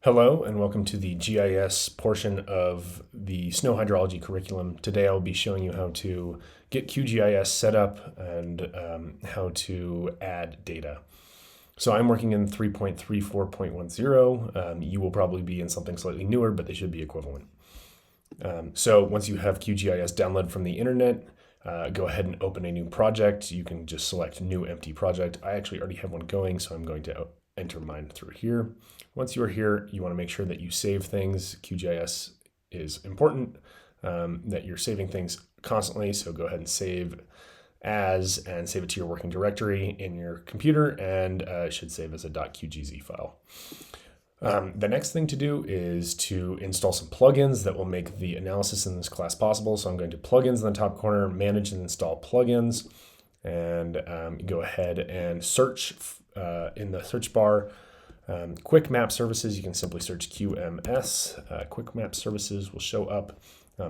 Hello and welcome to the GIS portion of the snow hydrology curriculum. Today I'll be showing you how to get QGIS set up and how to add data. So I'm working in 3.34.10. You will probably be in something slightly newer, but they should be equivalent. So once you have QGIS downloaded from the internet, go ahead and open a new project. You can just select new empty project. I actually already have one going, so I'm going to enter mine through here. Once you are here, you want to make sure that you save things. QGIS is important, that you're saving things constantly. So go ahead and save as and save it to your working directory in your computer, and it should save as a .qgz file. The next thing to do is to install some plugins that will make the analysis in this class possible. So I'm going to plugins in the top corner, manage and install plugins, and go ahead and search in the search bar. Quick map services, you can simply search QMS. Quick map services will show up.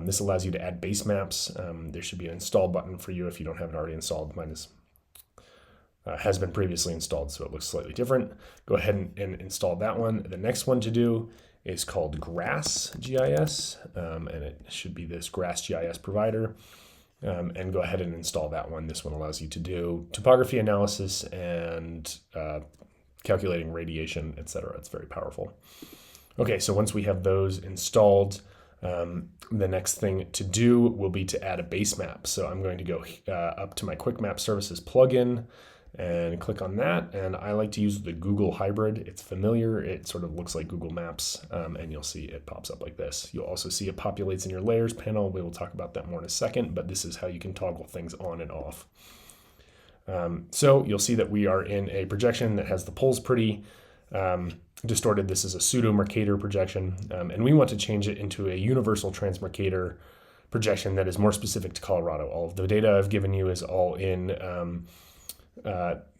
This allows you to add base maps. There should be an install button for you if you don't have it already installed. Mine has been previously installed, so it looks slightly different. Go ahead and install that one. The next one to do is called Grass GIS, and it should be this Grass GIS provider. And go ahead and install that one. This one allows you to do topography analysis and calculating radiation, etc. It's very powerful. Okay, so once we have those installed, the next thing to do will be to add a base map. So I'm going to go up to my Quick Map Services plugin and click on that. And I like to use the Google Hybrid. It's familiar. It sort of looks like Google Maps, and you'll see it pops up like this. You'll also see it populates in your layers panel. We will talk about that more in a second, but this is how you can toggle things on and off. So you'll see that we are in a projection that has the poles pretty distorted. This is a pseudo Mercator projection, and we want to change it into a universal transmercator projection that is more specific to Colorado. All of the data I've given you is all in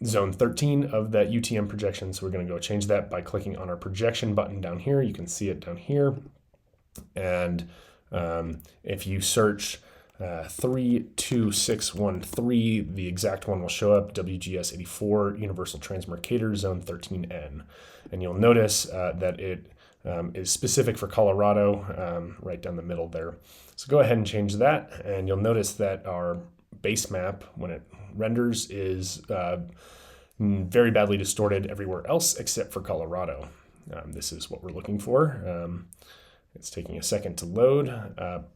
zone 13 of that UTM projection. So we're going to go change that by clicking on our projection button down here. You can see it down here. And if you search 32613, the exact one will show up, WGS 84 Universal Transmercator Zone 13N. And you'll notice that it is specific for Colorado, right down the middle there. So go ahead and change that, and you'll notice that our base map, when it renders, is very badly distorted everywhere else except for Colorado. This is what we're looking for. It's taking a second to load,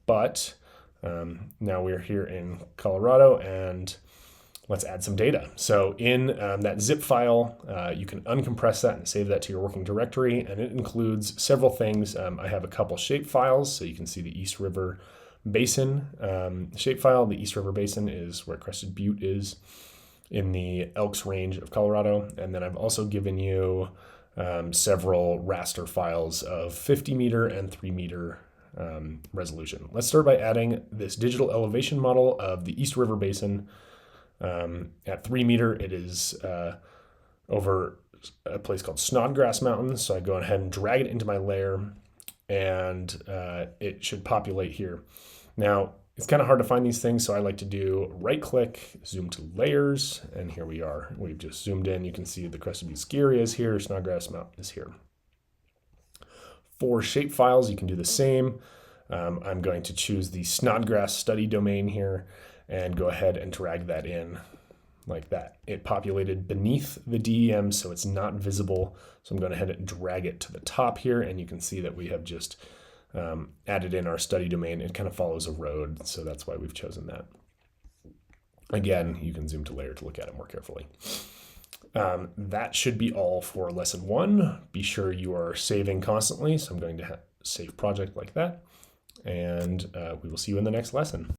but now we're here in Colorado, and let's add some data. So in that zip file, you can uncompress that and save that to your working directory, and it includes several things. I have a couple shape files, so you can see the East River Basin shapefile. The East River Basin is where Crested Butte is in the Elks Range of Colorado. And then I've also given you several raster files of 50 meter and 3 meter resolution. Let's start by adding this digital elevation model of the East River Basin. At 3 meter, it is over a place called Snodgrass Mountain. So I go ahead and drag it into my layer, and it should populate here. Now, it's kind of hard to find these things, so I like to do right click, zoom to layers, and here we are. We've just zoomed in. You can see the Crested Butte ski area is here, Snodgrass Mountain is here. For shape files, you can do the same. I'm going to choose the Snodgrass study domain here and go ahead and drag that in like that. It populated beneath the DEM, so it's not visible. So I'm going ahead and drag it to the top here, and you can see that we have just added in our study domain. It kind of follows a road, so that's why we've chosen that. Again, you can zoom to layer to look at it more carefully. That should be all for lesson 1. Be sure you are saving constantly, so I'm going to save project like that, and we will see you in the next lesson.